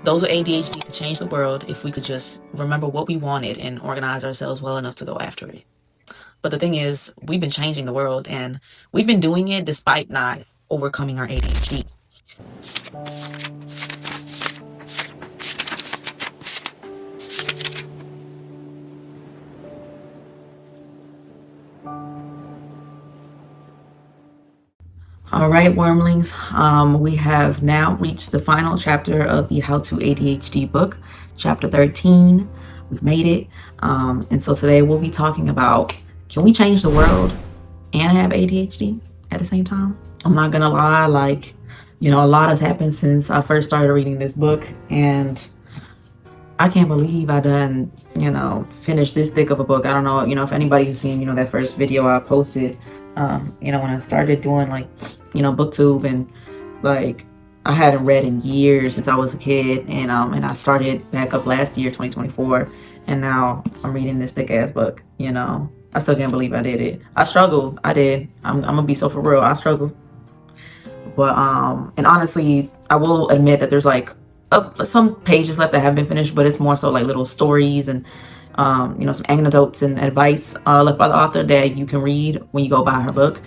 Those with ADHD could change the world if we could just remember what we wanted and organize ourselves well enough to go after it. But the thing is, we've been changing the world, and we've been doing it despite not overcoming our ADHD. All right, wormlings, we have now reached the final chapter of the How to ADHD book, chapter 13. We've made it. And so today we'll be talking about, can we change the world and have ADHD at the same time? I'm not gonna lie, like, a lot has happened since I first started reading this book, and I can't believe I done, finished this thick of a book. I don't know, if anybody has seen, that first video I posted, when I started doing Booktube, and like I hadn't read in years since I was a kid, and I started back up last year, 2024, and now I'm reading this thick ass book. I still can't believe I did it. I struggled. I did. I'm gonna be so for real. I struggled. But and honestly, I will admit that there's like some pages left that haven't been finished, but it's more so like little stories and some anecdotes and advice left by the author that you can read when you go buy her book.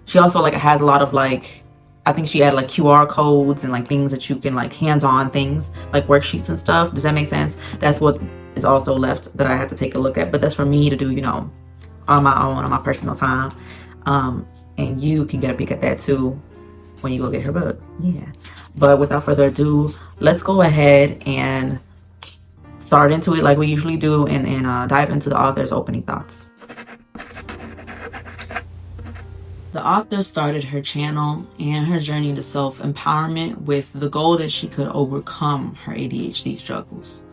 She also has a lot of I think she had QR codes and things that you can hands-on things, like worksheets and stuff. Does that make sense? That's what is also left that I have to take a look at, but that's for me to do, on my own, on my personal time. And you can get a peek at that too when you go get her book. Yeah. But without further ado, let's go ahead and start into it like we usually do, and dive into the author's opening thoughts. The author started her channel and her journey to self-empowerment with the goal that she could overcome her ADHD struggles.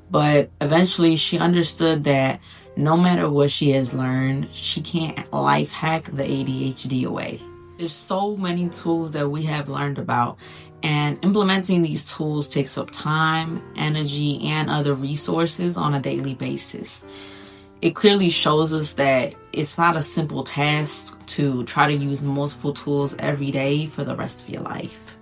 But eventually she understood that no matter what she has learned, she can't life hack the ADHD away. There's so many tools that we have learned about, and implementing these tools takes up time, energy, and other resources on a daily basis. It clearly shows us that it's not a simple task to try to use multiple tools every day for the rest of your life.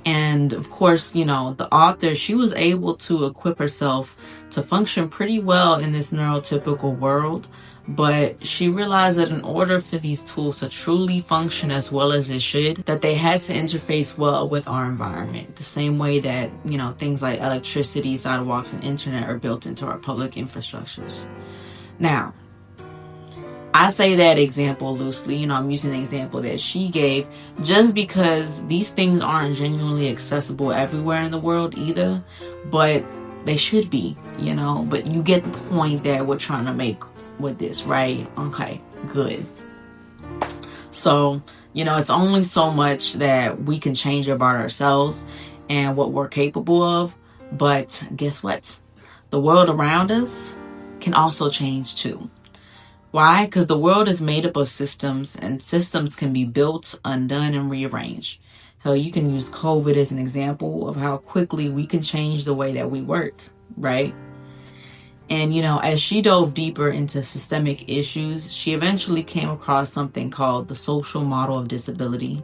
And of course, the author, she was able to equip herself to function pretty well in this neurotypical world, but she realized that in order for these tools to truly function as well as it should, that they had to interface well with our environment, the same way that, things like electricity, sidewalks, and internet are built into our public infrastructures. Now, I say that example loosely, I'm using the example that she gave just because these things aren't genuinely accessible everywhere in the world either, but they should be, but you get the point that we're trying to make with this, right? Okay, good. So, it's only so much that we can change about ourselves and what we're capable of, but guess what? The world around us can also change too. Why? Because the world is made up of systems, and systems can be built, undone, and rearranged. Hell, you can use COVID as an example of how quickly we can change the way that we work, right? And, as she dove deeper into systemic issues, she eventually came across something called the social model of disability,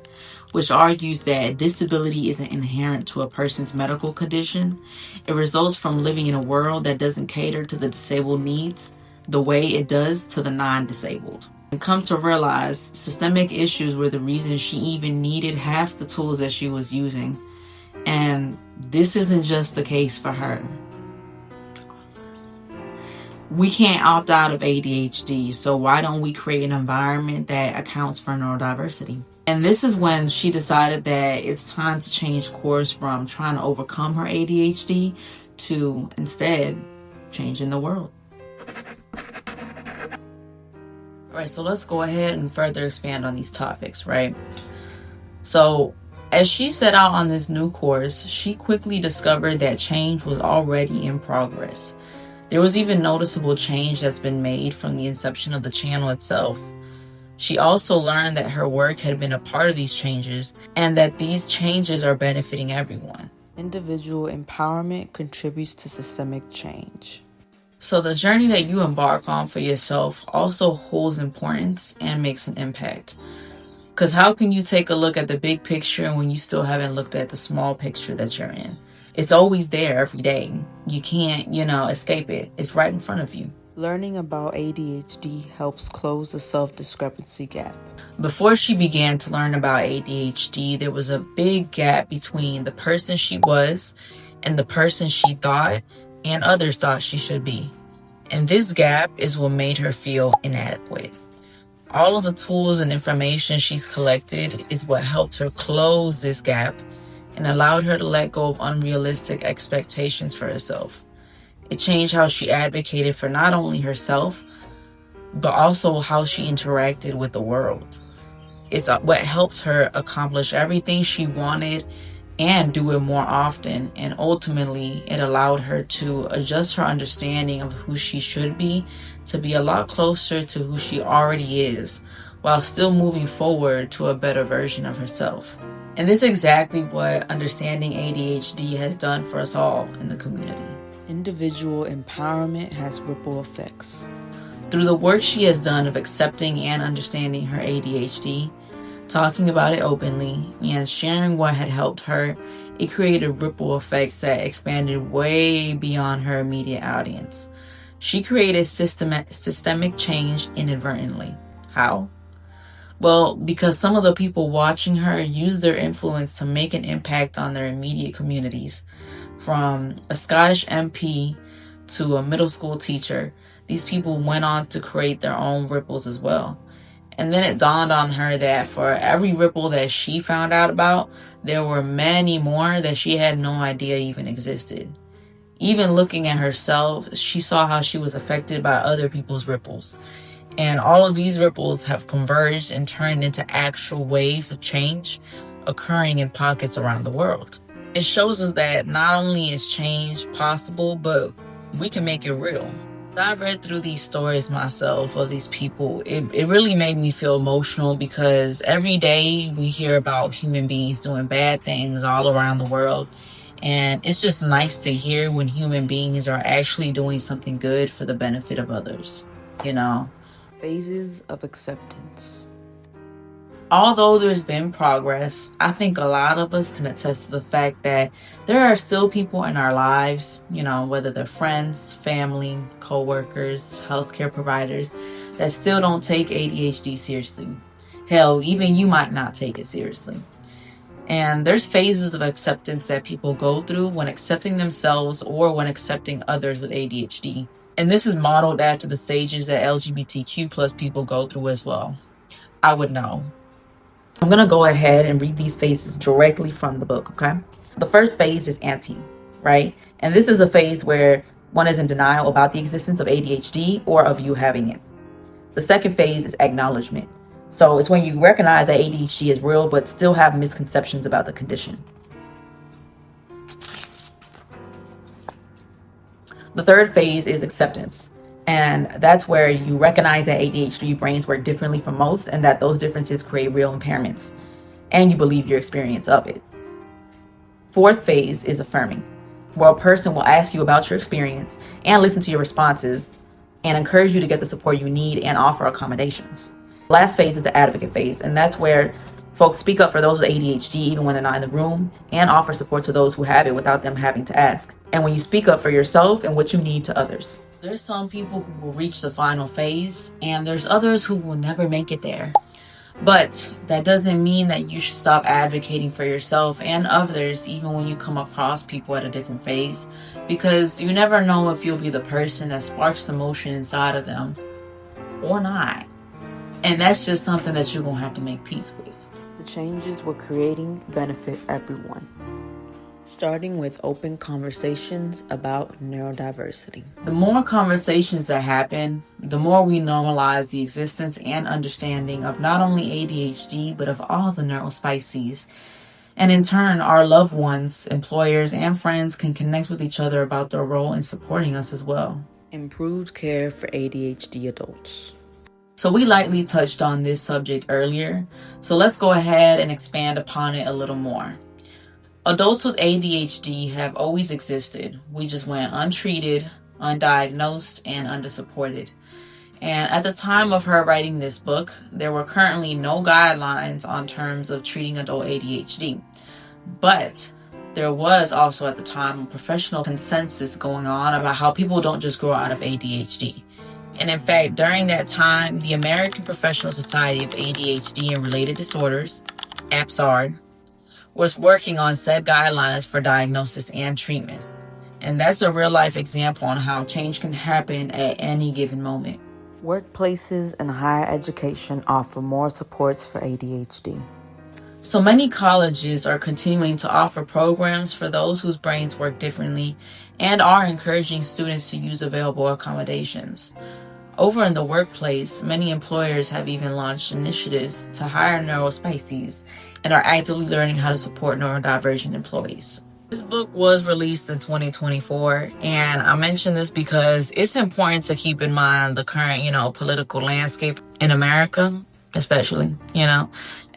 which argues that disability isn't inherent to a person's medical condition. It results from living in a world that doesn't cater to the disabled needs the way it does to the non-disabled. And come to realize, systemic issues were the reason she even needed half the tools that she was using. And this isn't just the case for her. We can't opt out of ADHD, so why don't we create an environment that accounts for neurodiversity? And this is when she decided that it's time to change course from trying to overcome her ADHD to instead changing the world. Alright, so let's go ahead and further expand on these topics, right? So, as she set out on this new course, she quickly discovered that change was already in progress. There was even noticeable change that's been made from the inception of the channel itself. She also learned that her work had been a part of these changes, and that these changes are benefiting everyone. Individual empowerment contributes to systemic change. So the journey that you embark on for yourself also holds importance and makes an impact. Because how can you take a look at the big picture when you still haven't looked at the small picture that you're in? It's always there every day. You can't, escape it. It's right in front of you. Learning about ADHD helps close the self-discrepancy gap. Before she began to learn about ADHD, there was a big gap between the person she was and the person she thought and others thought she should be. And this gap is what made her feel inadequate. All of the tools and information she's collected is what helped her close this gap and allowed her to let go of unrealistic expectations for herself. It changed how she advocated for not only herself, but also how she interacted with the world. It's what helped her accomplish everything she wanted and do it more often. And ultimately, it allowed her to adjust her understanding of who she should be to be a lot closer to who she already is, while still moving forward to a better version of herself. And this is exactly what understanding ADHD has done for us all in the community. Individual empowerment has ripple effects. Through the work she has done of accepting and understanding her ADHD, talking about it openly, and sharing what had helped her, it created ripple effects that expanded way beyond her immediate audience. She created systemic change inadvertently. How? Well, because some of the people watching her used their influence to make an impact on their immediate communities. From a Scottish MP to a middle school teacher, these people went on to create their own ripples as well. And then it dawned on her that for every ripple that she found out about, there were many more that she had no idea even existed. Even looking at herself, she saw how she was affected by other people's ripples. And all of these ripples have converged and turned into actual waves of change occurring in pockets around the world. It shows us that not only is change possible, but we can make it real. I read through these stories myself of these people. It really made me feel emotional because every day we hear about human beings doing bad things all around the world. And it's just nice to hear when human beings are actually doing something good for the benefit of others, Phases of acceptance. Although there's been progress, I think a lot of us can attest to the fact that there are still people in our lives, whether they're friends, family, co-workers, healthcare providers, that still don't take ADHD seriously. Hell, even you might not take it seriously. And there's phases of acceptance that people go through when accepting themselves or when accepting others with ADHD. And this is modeled after the stages that LGBTQ plus people go through as well. I would know. I'm going to go ahead and read these phases directly from the book, okay? The first phase is anti, right? And this is a phase where one is in denial about the existence of ADHD or of you having it. The second phase is acknowledgement. So it's when you recognize that ADHD is real but still have misconceptions about the condition. The third phase is acceptance. And that's where you recognize that ADHD brains work differently from most and that those differences create real impairments. And you believe your experience of it. Fourth phase is affirming, where a person will ask you about your experience and listen to your responses and encourage you to get the support you need and offer accommodations. Last phase is the advocate phase, and that's where folks speak up for those with ADHD even when they're not in the room and offer support to those who have it without them having to ask. And when you speak up for yourself and what you need to others. There's some people who will reach the final phase, and there's others who will never make it there. But that doesn't mean that you should stop advocating for yourself and others even when you come across people at a different phase, because you never know if you'll be the person that sparks the motion inside of them or not. And that's just something that you're going to have to make peace with. The changes we're creating benefit everyone. Starting with open conversations about neurodiversity. The more conversations that happen, the more we normalize the existence and understanding of not only ADHD, but of all the neurospices. And in turn, our loved ones, employers, and friends can connect with each other about their role in supporting us as well. Improved care for ADHD adults. So we lightly touched on this subject earlier, so let's go ahead and expand upon it a little more. Adults with ADHD have always existed. We just went untreated, undiagnosed, and undersupported. And at the time of her writing this book, there were currently no guidelines on terms of treating adult ADHD. But There was also at the time a professional consensus going on about how people don't just grow out of ADHD. And in fact, during that time, the American Professional Society of ADHD and Related Disorders, APSARD, was working on said guidelines for diagnosis and treatment. And that's a real life example on how change can happen at any given moment. Workplaces and higher education offer more supports for ADHD. So many colleges are continuing to offer programs for those whose brains work differently and are encouraging students to use available accommodations. Over in the workplace, many employers have even launched initiatives to hire neurospices and are actively learning how to support neurodivergent employees. This book was released in 2024, and I mention this because it's important to keep in mind the current, political landscape in America, especially,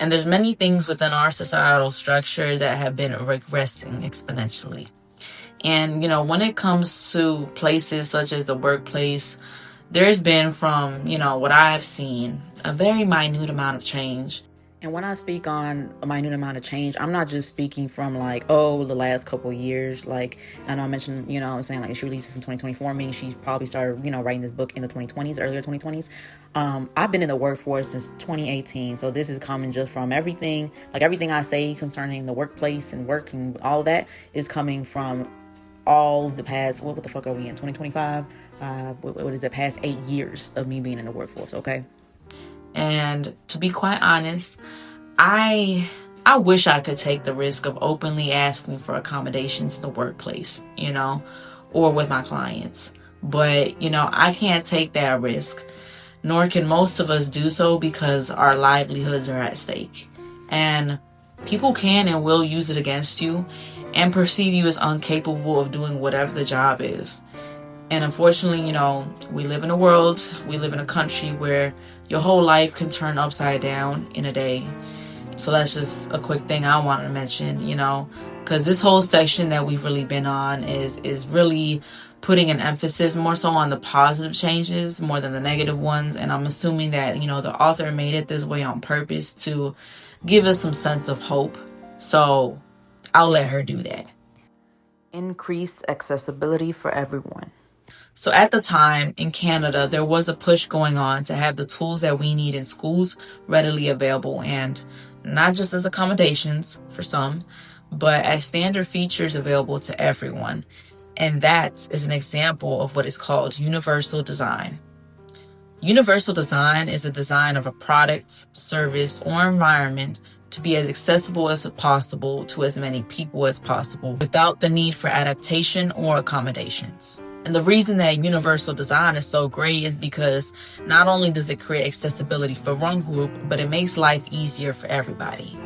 and there's many things within our societal structure that have been regressing exponentially. And, when it comes to places such as the workplace, there's been, from, what I've seen, a very minute amount of change. And when I speak on a minute amount of change, I'm not just speaking from the last couple of years. I know I mentioned, I'm saying she released this in 2024, meaning she probably started, writing this book in the 2020s, earlier 2020s. I've been in the workforce since 2018. So this is coming just from everything I say concerning the workplace and work and all that is coming from all the past, what the fuck are we in, 2025? What is it, past 8 years of me being in the workforce, okay? And to be quite honest, I wish I could take the risk of openly asking for accommodations in the workplace, or with my clients. But, I can't take that risk, nor can most of us do so because our livelihoods are at stake. And people can and will use it against you and perceive you as incapable of doing whatever the job is. And unfortunately, we live in a country where your whole life can turn upside down in a day. So that's just a quick thing I wanted to mention, because this whole section that we've really been on is really putting an emphasis more so on the positive changes more than the negative ones. And I'm assuming that, the author made it this way on purpose to give us some sense of hope. So I'll let her do that. Increased accessibility for everyone. So at the time in Canada, there was a push going on to have the tools that we need in schools readily available, and not just as accommodations for some, but as standard features available to everyone. And that is an example of what is called universal design. Universal design is the design of a product, service, or environment to be as accessible as possible to as many people as possible without the need for adaptation or accommodations. And the reason that universal design is so great is because not only does it create accessibility for one group, but it makes life easier for everybody.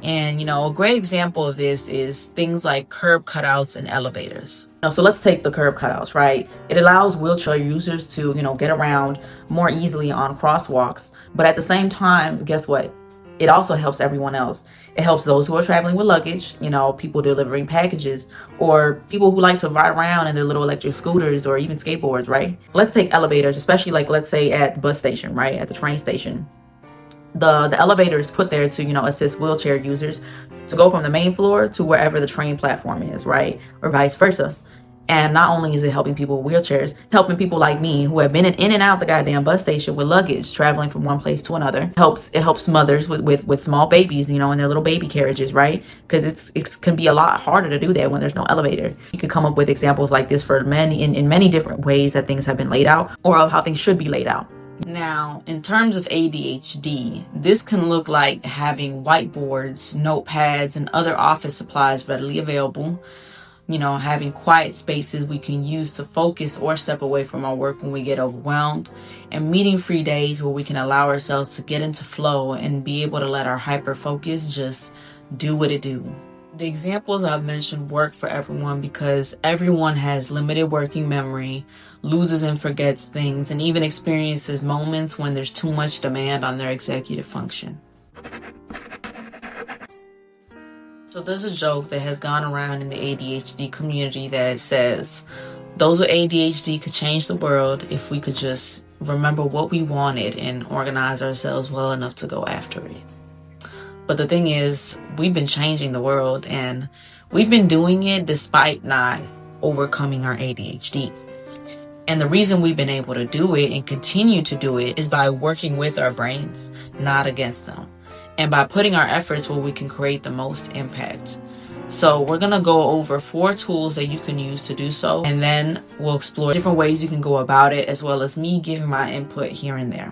And, a great example of this is things like curb cutouts and elevators. So let's take the curb cutouts, right? It allows wheelchair users to, get around more easily on crosswalks. But at the same time, guess what? It also helps everyone else. It helps those who are traveling with luggage, people delivering packages, or people who like to ride around in their little electric scooters or even skateboards, right? Let's take elevators, especially let's say at the bus station, right? At the train station. The elevator is put there to, assist wheelchair users to go from the main floor to wherever the train platform is, right? Or vice versa. And not only is it helping people with wheelchairs, it's helping people like me who have been in and out the goddamn bus station with luggage, traveling from one place to another. It helps mothers with small babies, in their little baby carriages, right? Because it can be a lot harder to do that when there's no elevator. You could come up with examples like this for many in many different ways that things have been laid out, or of how things should be laid out. Now, in terms of ADHD, this can look like having whiteboards, notepads, and other office supplies readily available. Having quiet spaces we can use to focus or step away from our work when we get overwhelmed, and meeting free days where we can allow ourselves to get into flow and be able to let our hyper focus just do what it do. The examples I've mentioned work for everyone because everyone has limited working memory, loses and forgets things, and even experiences moments when there's too much demand on their executive function. So there's a joke that has gone around in the ADHD community that says, those with ADHD could change the world if we could just remember what we wanted and organize ourselves well enough to go after it. But the thing is, we've been changing the world, and We've been doing it despite not overcoming our ADHD. And the reason we've been able to do it and continue to do it is by working with our brains, not against them. And by putting our efforts where we can create the most impact. So we're going to go over 4 tools that you can use to do so. And then we'll explore different ways you can go about it, as well as me giving my input here and there.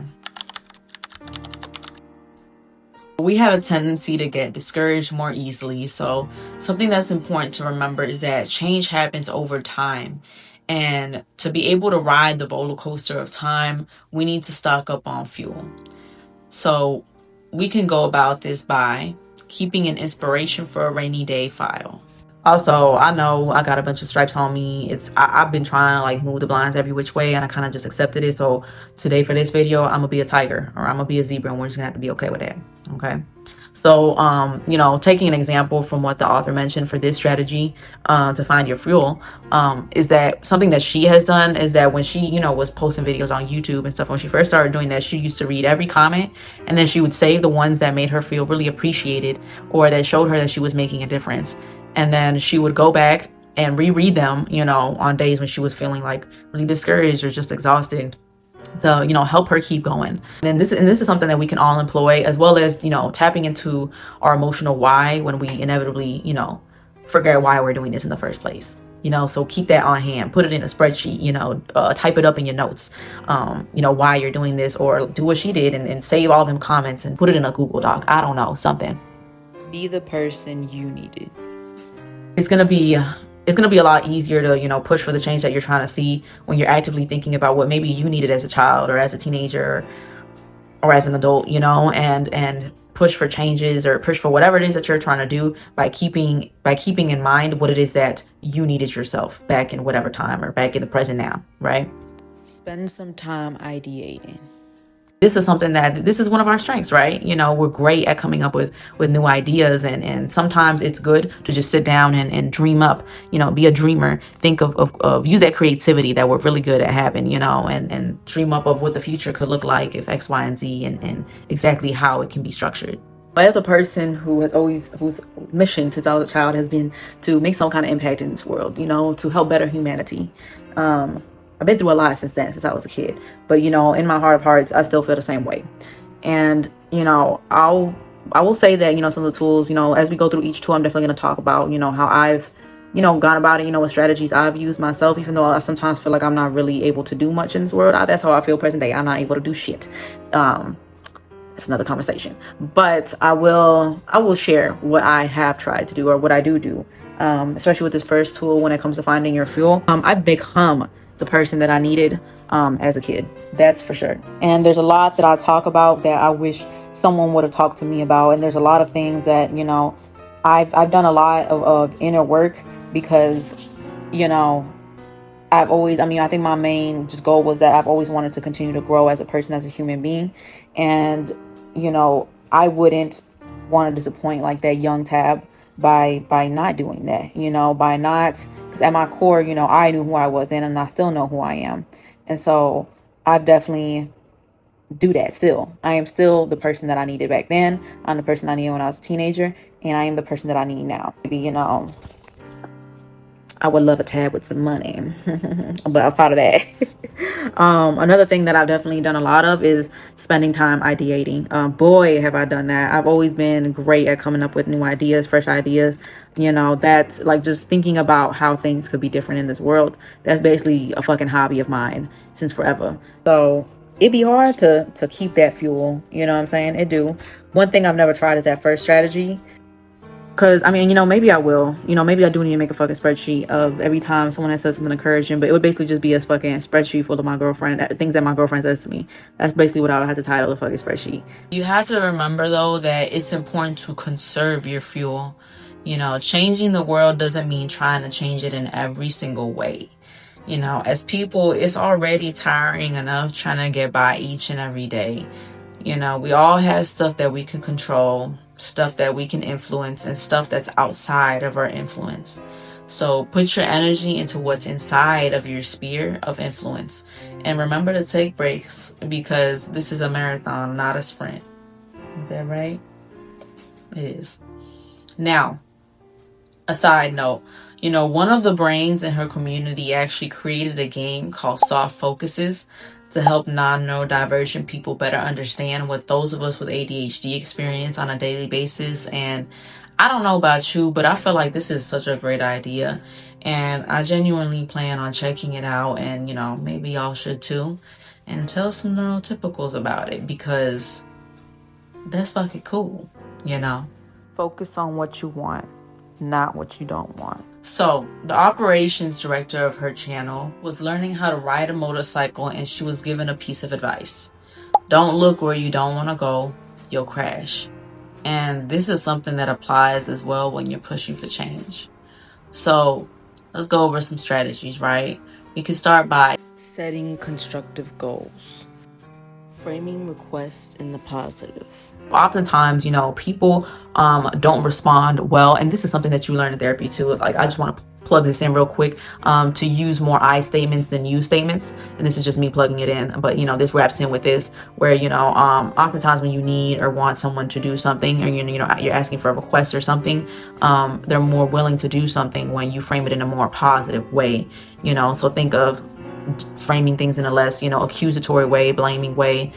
We have a tendency to get discouraged more easily. So something that's important to remember is that change happens over time. And to be able to ride the roller coaster of time, we need to stock up on fuel. So we can go about this by keeping an inspiration for a rainy day file. Also, I know I got a bunch of stripes on me. I've been trying to like move the blinds every which way, and I kind of just accepted it. So today for this video, I'm gonna be a tiger or I'm gonna be a zebra, and we're just gonna have to be okay with that. Okay. So, you know, taking an example from what the author mentioned for this strategy to find your fuel, is that something that she has done is that when she, you know, was posting videos on YouTube and stuff, when she first started doing that, she used to read every comment, and then she would save the ones that made her feel really appreciated or that showed her that she was making a difference. And then she would go back and reread them, you know, on days when she was feeling like really discouraged or just exhausted, to, you know, help her keep going. And this is something that we can all employ, as well as, you know, tapping into our emotional why when we inevitably, you know, forget why we're doing this in the first place. You know, so keep that on hand, put it in a spreadsheet, you know, type it up in your notes, you know, why you're doing this, or do what she did and save all them comments and put it in a Google Doc. I don't know, something. Be the person you needed. It's gonna be a lot easier to, you know, push for the change that you're trying to see when you're actively thinking about what maybe you needed as a child or as a teenager or as an adult, you know, and push for changes or push for whatever it is that you're trying to do by keeping in mind what it is that you needed yourself back in whatever time or back in the present now, right? Spend some time ideating. This is one of our strengths, right? You know, we're great at coming up with new ideas, and sometimes it's good to just sit down and dream up, you know, be a dreamer, think of use that creativity that we're really good at having, you know, and dream up of what the future could look like if X, Y, and Z, and exactly how it can be structured. But as a person whose mission since I was a child has been to make some kind of impact in this world, you know, to help better humanity. I've been through a lot since then, since I was a kid. But, you know, in my heart of hearts, I still feel the same way. And, you know, I will say that, you know, some of the tools, you know, as we go through each tool, I'm definitely going to talk about, you know, how I've, you know, gone about it, you know, what strategies I've used myself, even though I sometimes feel like I'm not really able to do much in this world. That's how I feel present day. I'm not able to do shit. It's another conversation. But I will share what I have tried to do or what I do, especially with this first tool when it comes to finding your fuel. I've become the person that I needed as a kid. That's for sure. And there's a lot that I talk about that I wish someone would have talked to me about. And there's a lot of things that, you know, I've done a lot of inner work because, you know, I think my main just goal was that I've always wanted to continue to grow as a person, as a human being. And, you know, I wouldn't want to disappoint like that young Tab by not doing that, you know, by not, because at my core, you know, I knew who I was then, and I still know who I am. And so I've definitely do that still. I am still the person that I needed back then. I'm the person I needed when I was a teenager, and I am the person that I need now. Maybe, you know, I would love a Tab with some money, but outside of that, another thing that I've definitely done a lot of is spending time ideating. Boy, have I done that. I've always been great at coming up with new ideas, fresh ideas. You know, that's like just thinking about how things could be different in this world. That's basically a fucking hobby of mine since forever. So it'd be hard to keep that fuel. You know what I'm saying? It do. One thing I've never tried is that first strategy. Because, I mean, you know, maybe I will. You know, maybe I do need to make a fucking spreadsheet of every time someone has said something encouraging. But it would basically just be a fucking spreadsheet full of my girlfriend, things that my girlfriend says to me. That's basically what I would have to title the fucking spreadsheet. You have to remember, though, that it's important to conserve your fuel. You know, changing the world doesn't mean trying to change it in every single way. You know, as people, it's already tiring enough trying to get by each and every day. You know, we all have stuff that we can control, stuff that we can influence, and stuff that's outside of our influence. So put your energy into what's inside of your sphere of influence. And remember to take breaks, because this is a marathon, not a sprint. Is that right? It is. Now, A side note, one of the brains in her community actually created a game called Soft Focuses to help non-neurodivergent people better understand what those of us with ADHD experience on a daily basis. And I don't know about you, but I feel like this is such a great idea. And I genuinely plan on checking it out, and, maybe y'all should too. And tell some neurotypicals about it, because that's fucking cool, Focus on what you want, not what you don't want. So, the operations director of her channel was learning how to ride a motorcycle, and she was given a piece of advice. Don't look where you don't want to go, you'll crash. And this is something that applies as well when you're pushing for change. So, let's go over some strategies, right? We can start by setting constructive goals, framing requests in the positive. Oftentimes, people don't respond well, and this is something that you learn in therapy too. Like, I just want to plug this in real quick, to use more I statements than you statements, and this is just me plugging it in, but this wraps in with this, where oftentimes when you need or want someone to do something, or you're asking for a request or something, they're more willing to do something when you frame it in a more positive way. So think of framing things in a less accusatory way, blaming way,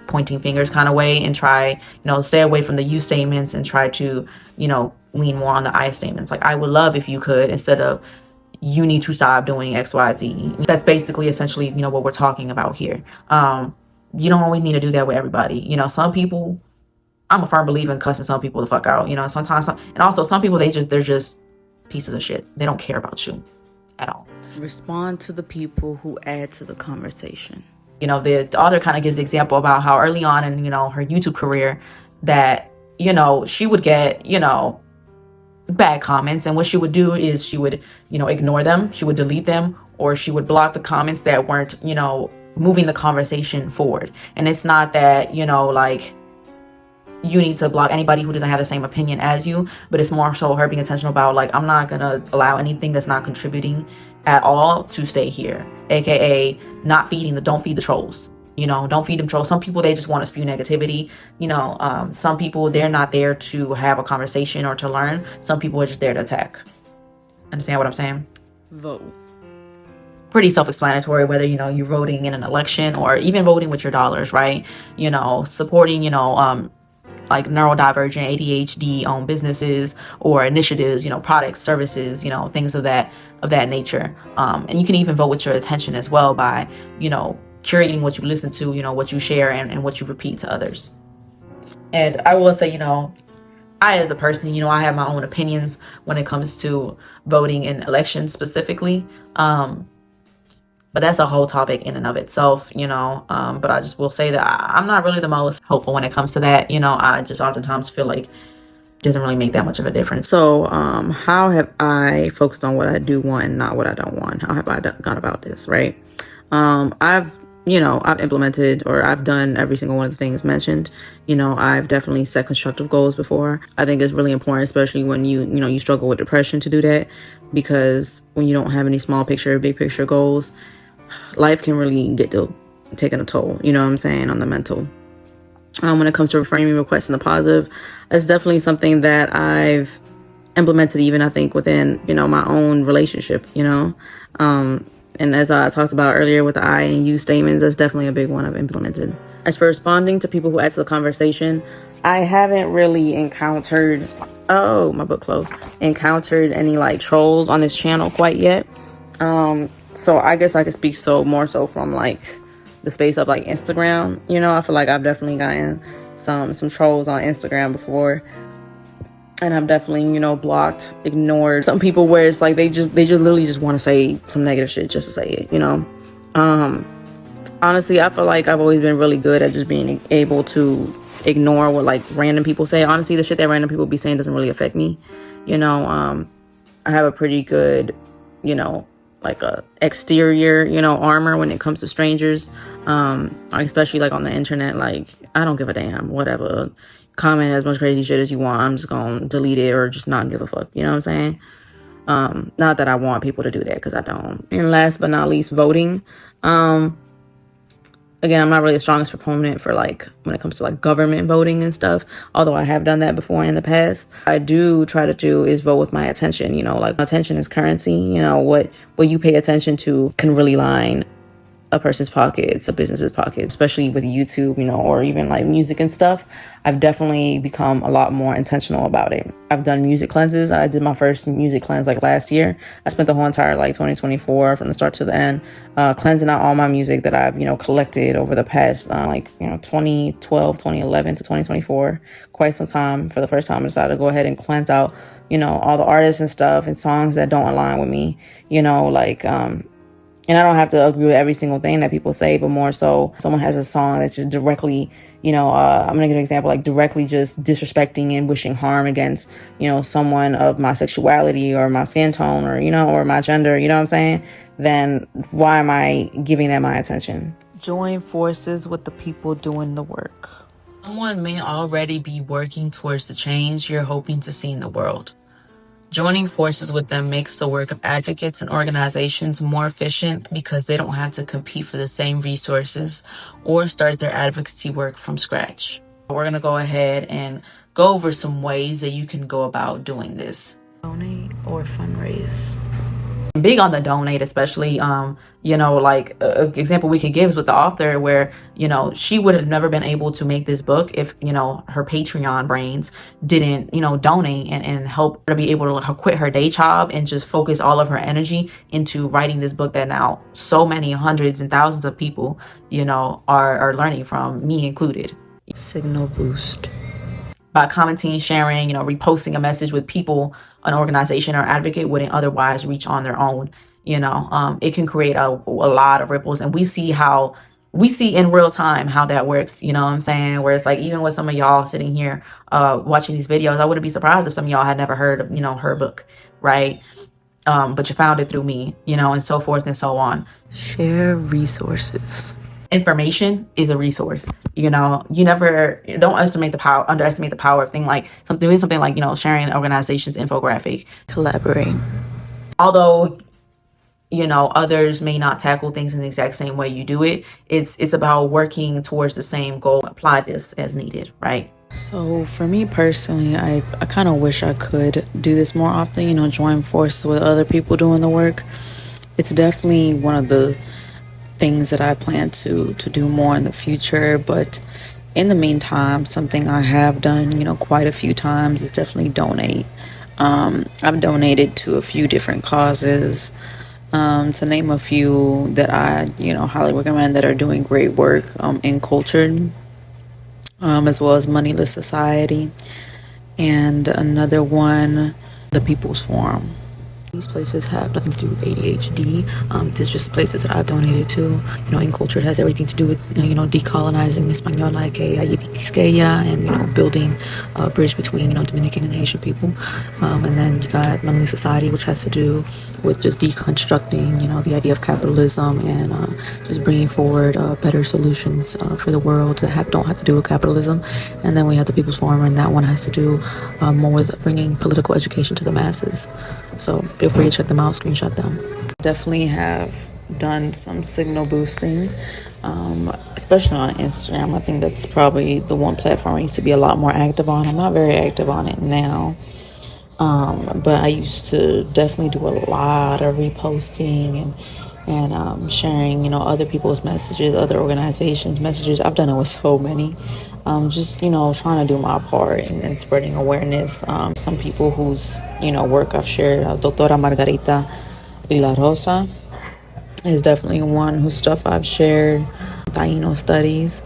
pointing fingers kind of way, and try stay away from the you statements and try to lean more on the I statements. Like, I would love if you could, instead of you need to stop doing XYZ. That's basically essentially what we're talking about here. You don't always need to do that with everybody. Some people, I'm a firm believer in cussing some people the fuck out. Sometimes and also some people, they're just pieces of shit. They don't care about you at all. Respond to the people who add to the conversation. The author kind of gives the example about how early on in, her YouTube career, that, she would get, bad comments. And what she would do is she would, ignore them. She would delete them, or she would block the comments that weren't, moving the conversation forward. And it's not that, like, you need to block anybody who doesn't have the same opinion as you, but it's more so her being intentional about, like, I'm not going to allow anything that's not contributing at all to stay here, aka not don't feed the trolls. Don't feed them trolls. Some people, they just want to spew negativity. Some people, they're not there to have a conversation or to learn. Some people are just there to attack. Understand what I'm saying? Vote. Pretty self-explanatory, whether you're voting in an election or even voting with your dollars, right? Supporting like neurodivergent, ADHD owned businesses or initiatives, products, services, things of that nature. And you can even vote with your attention as well by, curating what you listen to, what you share, and what you repeat to others. And I will say, I as a person, I have my own opinions when it comes to voting in elections specifically. But that's a whole topic in and of itself, but I just will say that I'm not really the most hopeful when it comes to that. I just oftentimes feel like it doesn't really make that much of a difference. So how have I focused on what I do want and not what I don't want? How have I gone about this, right? I've implemented, or I've done every single one of the things mentioned. I've definitely set constructive goals before. I think it's really important, especially when you struggle with depression, to do that, because when you don't have any small picture, big picture goals, life can really get to taking a toll, on the mental. When it comes to framing requests in the positive, it's definitely something that I've implemented, even I think within, my own relationship, and as I talked about earlier with the I and you statements, that's definitely a big one I've implemented. As for responding to people who add to the conversation, I haven't really encountered any like trolls on this channel quite yet. So I guess I could speak more so from like the space of like Instagram. I feel like I've definitely gotten some trolls on Instagram before, and I've definitely blocked, ignored some people where it's like they just literally just want to say some negative shit just to say it. Honestly, I feel like I've always been really good at just being able to ignore what like random people say. Honestly, the shit that random people be saying doesn't really affect me. I have a pretty good like a exterior armor when it comes to strangers, especially like on the internet. Like, I don't give a damn, whatever, comment as much crazy shit as you want, I'm just gonna delete it or just not give a fuck, what I'm saying? Not that I want people to do that, because I don't. And last but not least, voting. Again, I'm not really the strongest proponent for like when it comes to like government voting and stuff, although I have done that before in the past. I do try to do is vote with my attention, you know, like attention is currency, you know, what you pay attention to can really line a person's pockets, a business's pocket, especially with YouTube, you know, or even like music and stuff. I've definitely become a lot more intentional about it. I've done music cleanses. I did my first music cleanse like last year. I spent the whole entire like 2024 from the start to the end, cleansing out all my music that I've, you know, collected over the past 2012, 2011 to 2024, quite some time. For the first time, I decided to go ahead and cleanse out, you know, all the artists and stuff and songs that don't align with me, you know, like, and I don't have to agree with every single thing that people say, but more so someone has a song that's just directly, you know, I'm going to give an example, like directly just disrespecting and wishing harm against, you know, someone of my sexuality or my skin tone or, you know, or my gender, you know what I'm saying? Then why am I giving that my attention? Join forces with the people doing the work. Someone may already be working towards the change you're hoping to see in the world. Joining forces with them makes the work of advocates and organizations more efficient because they don't have to compete for the same resources or start their advocacy work from scratch. We're going to go ahead and go over some ways that you can go about doing this. Donate or fundraise. Big on the donate, especially, you know, like an example we could give is with the author where, you know, she would have never been able to make this book if, you know, her Patreon brains didn't, you know, donate and help her be able to quit her day job and just focus all of her energy into writing this book that now so many hundreds and thousands of people, you know, are learning from, me included. Signal boost. By commenting, sharing, you know, reposting a message with people an organization or advocate wouldn't otherwise reach on their own, you know, it can create a lot of ripples. And we see in real time how that works, you know what I'm saying? Where it's like, even with some of y'all sitting here watching these videos, I wouldn't be surprised if some of y'all had never heard of, you know, her book, right? But you found it through me, you know, and so forth and so on. Share resources. Information is a resource, you know. Don't underestimate the power of doing something like, you know, sharing an organization's infographic. Collaborate. Although, you know, others may not tackle things in the exact same way you do it, it's about working towards the same goal. Apply this as needed, right? So for me personally, I kind of wish I could do this more often, you know, join forces with other people doing the work. It's definitely one of the things that I plan to do more in the future, but in the meantime, something I have done, you know, quite a few times is definitely donate. I've donated to a few different causes, to name a few that I, you know, highly recommend that are doing great work, Uncultured, as well as Moneyless Society, and another one, the People's Forum. These places have nothing to do with ADHD. There's just places that I've donated to. You know, Uncultured has everything to do with, you know, decolonizing Española, que Quisqueya, and, you know, building a bridge between, you know, Dominican and Haitian people. And then you got Moneyless Society, which has to do with just deconstructing, you know, the idea of capitalism and just bringing forward better solutions for the world that don't have to do with capitalism. And then we have the People's Forum, and that one has to do more with bringing political education to the masses. So feel free to check them out, screenshot them. Definitely have done some signal boosting, especially on Instagram. I think that's probably the one platform I used to be a lot more active on. I'm not very active on it now, but I used to definitely do a lot of reposting and sharing, you know, other people's messages, other organizations' messages. I've done it with so many. Just, you know, trying to do my part and spreading awareness. Some people whose, you know, work I've shared, Doctora Margarita La Rosa is definitely one whose stuff I've shared. Taino Studies.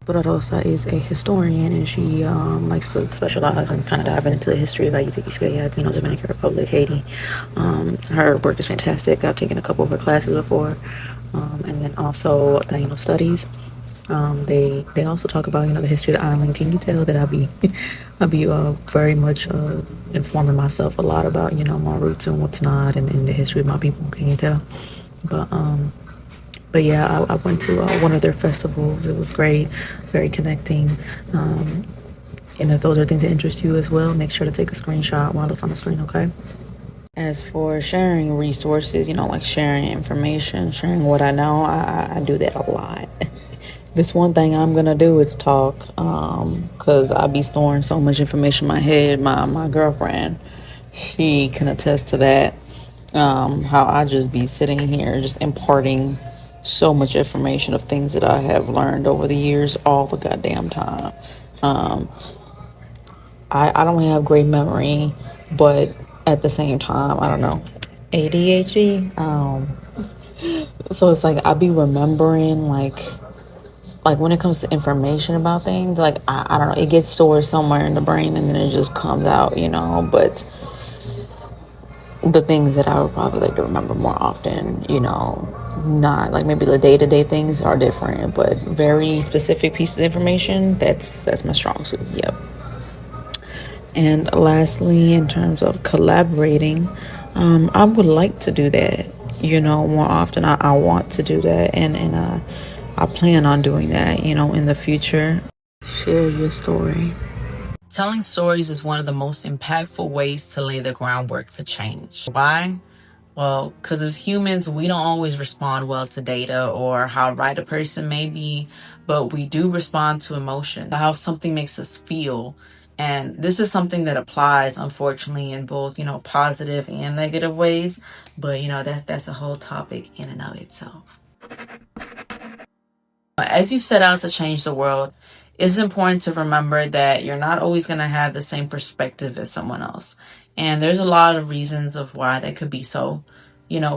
Doctora Rosa is a historian, and she likes to specialize and kind of dive into the history of Haiti, you know, Dominican Republic, Haiti. Her work is fantastic. I've taken a couple of her classes before. And then also Taino Studies. They also talk about, you know, the history of the island. Can you tell that I'll be very much informing myself a lot about, you know, my roots and what's not, and the history of my people. Can you tell? But yeah, I went to one of their festivals. It was great, very connecting. And if those are things that interest you as well, make sure to take a screenshot while it's on the screen, okay? As for sharing resources, you know, like sharing information, sharing what I know, I do that a lot. This one thing I'm gonna do is talk, cause I be storing so much information in my head. My girlfriend, she can attest to that. How I just be sitting here just imparting so much information of things that I have learned over the years all the goddamn time. Um, I don't have great memory, but at the same time, I don't know. ADHD. So it's like I be remembering like when it comes to information about things, like I don't know, it gets stored somewhere in the brain and then it just comes out. But the things that I would probably like to remember more often, not like maybe the day-to-day things are different, but very specific pieces of information, that's my strong suit. Yep. And lastly, in terms of collaborating, I would like to do that, more often. I want to do that, and I plan on doing that, in the future. Share your story. Telling stories is one of the most impactful ways to lay the groundwork for change. Why? Well, because as humans, we don't always respond well to data or how right a person may be, but we do respond to emotion, how something makes us feel. And this is something that applies, unfortunately, in both, positive and negative ways. But, that's a whole topic in and of itself. As you set out to change the world, it's important to remember that you're not always going to have the same perspective as someone else. And there's a lot of reasons of why that could be so.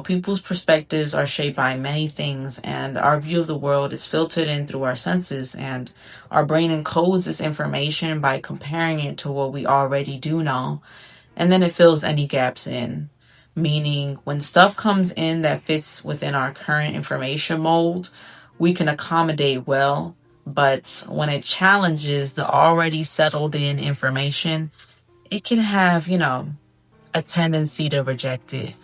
People's perspectives are shaped by many things, and our view of the world is filtered in through our senses, and our brain encodes this information by comparing it to what we already do know, and then it fills any gaps in. Meaning, when stuff comes in that fits within our current information mold, we can accommodate well, but when it challenges the already settled in information, it can have, a tendency to reject it.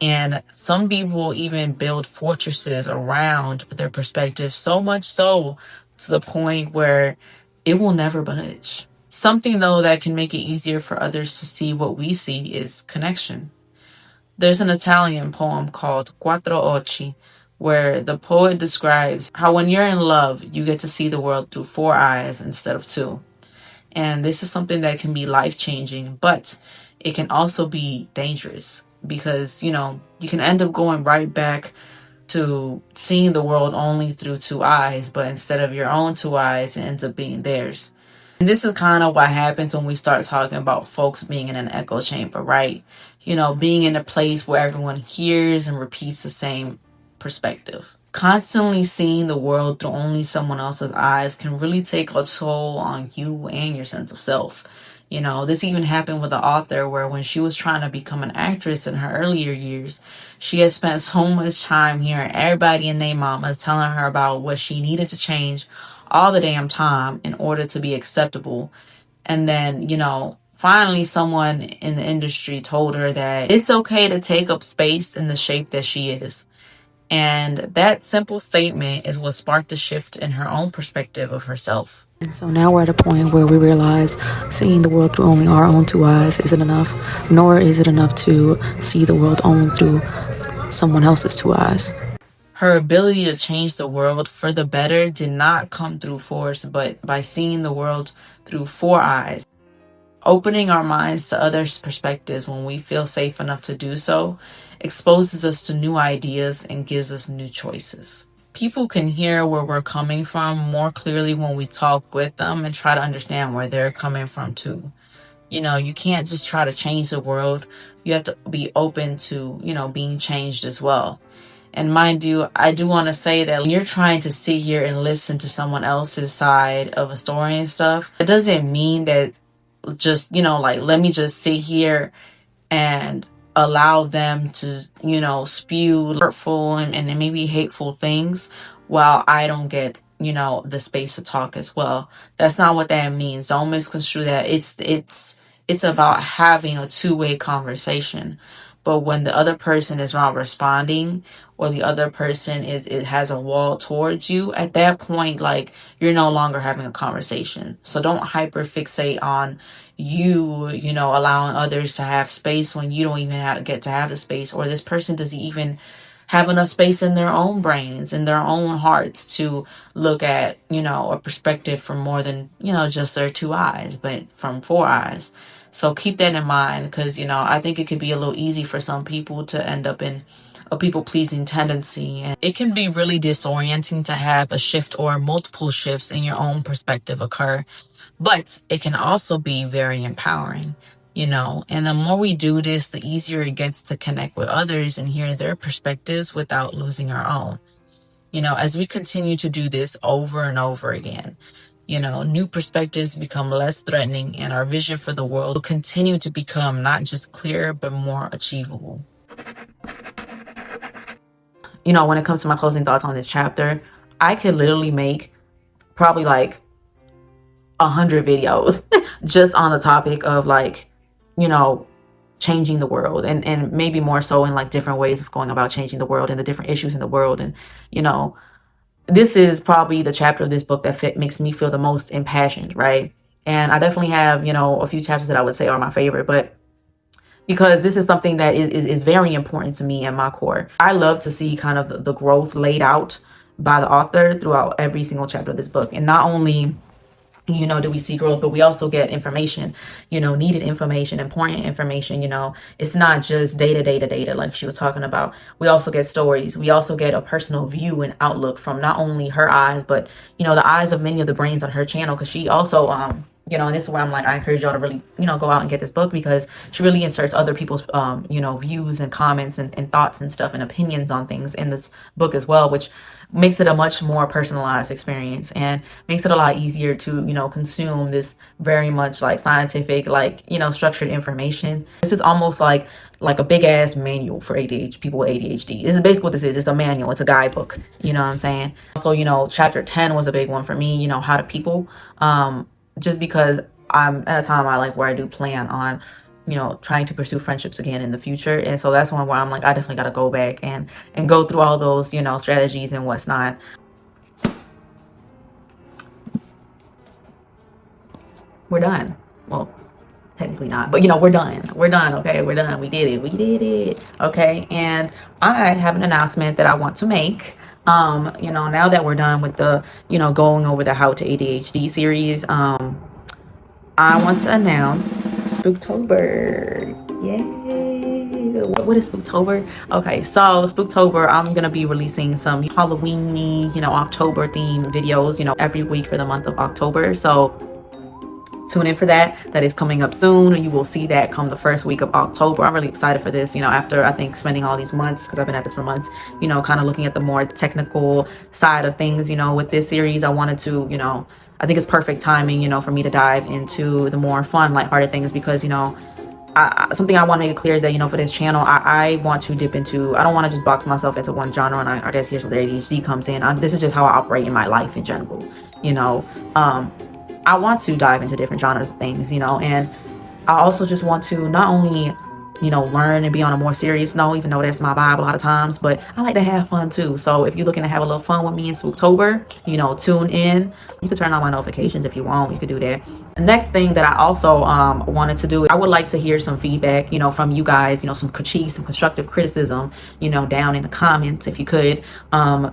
And some people even build fortresses around their perspective, so much so to the point where it will never budge. Something, though, that can make it easier for others to see what we see is connection. There's an Italian poem called Quattro Occhi, where the poet describes how when you're in love, you get to see the world through four eyes instead of two. And this is something that can be life-changing, but it can also be dangerous because, you can end up going right back to seeing the world only through two eyes, but instead of your own two eyes, it ends up being theirs. And this is kind of what happens when we start talking about folks being in an echo chamber, right? Being in a place where everyone hears and repeats the same perspective. Constantly seeing the world through only someone else's eyes can really take a toll on you and your sense of self. This even happened with the author where when she was trying to become an actress in her earlier years, she had spent so much time hearing everybody and their mama telling her about what she needed to change all the damn time in order to be acceptable. And then, finally someone in the industry told her that it's okay to take up space in the shape that she is. And that simple statement is what sparked a shift in her own perspective of herself. And so now we're at a point where we realize seeing the world through only our own two eyes isn't enough, nor is it enough to see the world only through someone else's two eyes. Her ability to change the world for the better did not come through force, but by seeing the world through four eyes. Opening our minds to others' perspectives when we feel safe enough to do so exposes us to new ideas and gives us new choices. People can hear where we're coming from more clearly when we talk with them and try to understand where they're coming from too. You can't just try to change the world. You have to be open to, being changed as well. And mind you, I do want to say that when you're trying to sit here and listen to someone else's side of a story and stuff, it doesn't mean that just, let me just sit here and allow them to, spew hurtful and maybe hateful things while I don't get, the space to talk as well. That's not what that means. Don't misconstrue that. It's about having a two-way conversation. But when the other person is not responding or the other person it has a wall towards you, at that point, you're no longer having a conversation. So don't hyper fixate on you, allowing others to have space when you don't even get to have the space, or this person doesn't even have enough space in their own brains, in their own hearts to look at, a perspective from more than, just their two eyes, but from four eyes. So keep that in mind, because, I think it could be a little easy for some people to end up in a people-pleasing tendency. And it can be really disorienting to have a shift or multiple shifts in your own perspective occur. But it can also be very empowering, and the more we do this, the easier it gets to connect with others and hear their perspectives without losing our own. As we continue to do this over and over again, new perspectives become less threatening, and our vision for the world will continue to become not just clearer, but more achievable. When it comes to my closing thoughts on this chapter, I could literally make probably like 100 videos just on the topic of changing the world, and maybe more so in like different ways of going about changing the world and the different issues in the world. And this is probably the chapter of this book that makes me feel the most impassioned, right? And I definitely have a few chapters that I would say are my favorite, but because this is something that is very important to me and my core. I love to see kind of the growth laid out by the author throughout every single chapter of this book. And not only do we see growth, but we also get information, needed information, important information. It's not just data like she was talking about. We also get stories. We also get a personal view and outlook from not only her eyes, but the eyes of many of the brains on her channel, because she also and this is where I'm like, I encourage y'all to really go out and get this book, because she really inserts other people's views and comments and thoughts and stuff and opinions on things in this book as well, which makes it a much more personalized experience and makes it a lot easier to consume this very much like scientific, like structured information. This is almost like a big ass manual for ADHD people with ADHD. This is basically what this is. It's a manual. It's a guidebook. You know what I'm saying? Also, chapter 10 was a big one for me. How to people. Just because I'm at a time where I do plan on trying to pursue friendships again in the future. And so that's one where I'm like, I definitely got to go back and go through all those, strategies and what's not. We're done. Well, technically not, but we're done. We're done. Okay. We're done. We did it. We did it. Okay. And I have an announcement that I want to make. Now that we're done with the, going over the How to ADHD series, I want to announce Spooktober. Yay! What is Spooktober? Okay, so Spooktober, I'm gonna be releasing some Halloween-y, October themed videos, every week for the month of October. So tune in for that. That is coming up soon. You will see that come the first week of October. I'm really excited for this, after I think spending all these months, because I've been at this for months, kind of looking at the more technical side of things, with this series. I wanted to, I think it's perfect timing, for me to dive into the more fun, lighthearted things, because, something I want to make clear is that, for this channel, I want to dip into, I don't want to just box myself into one genre. And I guess here's where the ADHD comes in. This is just how I operate in my life in general, I want to dive into different genres of things, and I also just want to not only, learn and be on a more serious note, even though that's my vibe a lot of times, but I like to have fun too. So if you're looking to have a little fun with me in Spooktober, tune in. You can turn on my notifications if you want. You could do that. The next thing that I also wanted to do, I would like to hear some feedback, from you guys, some critiques, some constructive criticism, down in the comments, if you could,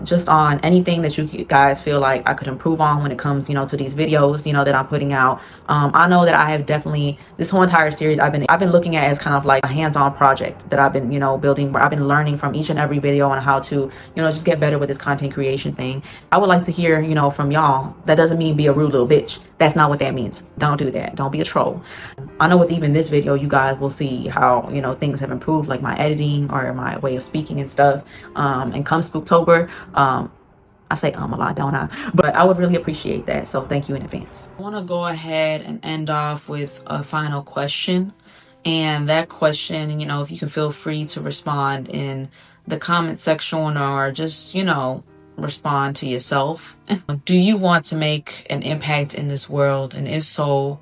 just on anything that you guys feel like I could improve on when it comes, to these videos, that I'm putting out. I know that I have definitely, this whole entire series, I've been looking at as kind of like a hands-on project that I've been, building, where I've been learning from each and every video on how to, just get better with this content creation thing. I would like to hear, from y'all. That doesn't mean be a rude little bitch. That's not what that means. Don't do that. Don't be a troll. I know with even this video, you guys will see how, things have improved, like my editing or my way of speaking and stuff. And come Spooktober, I say a lot, don't I? But I would really appreciate that. So thank you in advance. I want to go ahead and end off with a final question. And that question, if you can feel free to respond in the comment section, or just, respond to yourself. Do you want to make an impact in this world? And if so,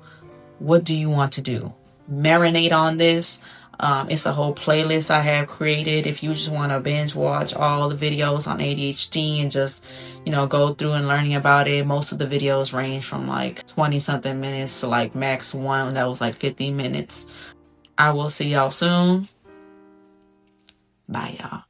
what do you want to do? Marinate on this. It's a whole playlist I have created. If you just want to binge watch all the videos on ADHD and just, go through and learning about it. Most of the videos range from like 20 something minutes to like max one that was like 50 minutes. I will see y'all soon. Bye, y'all.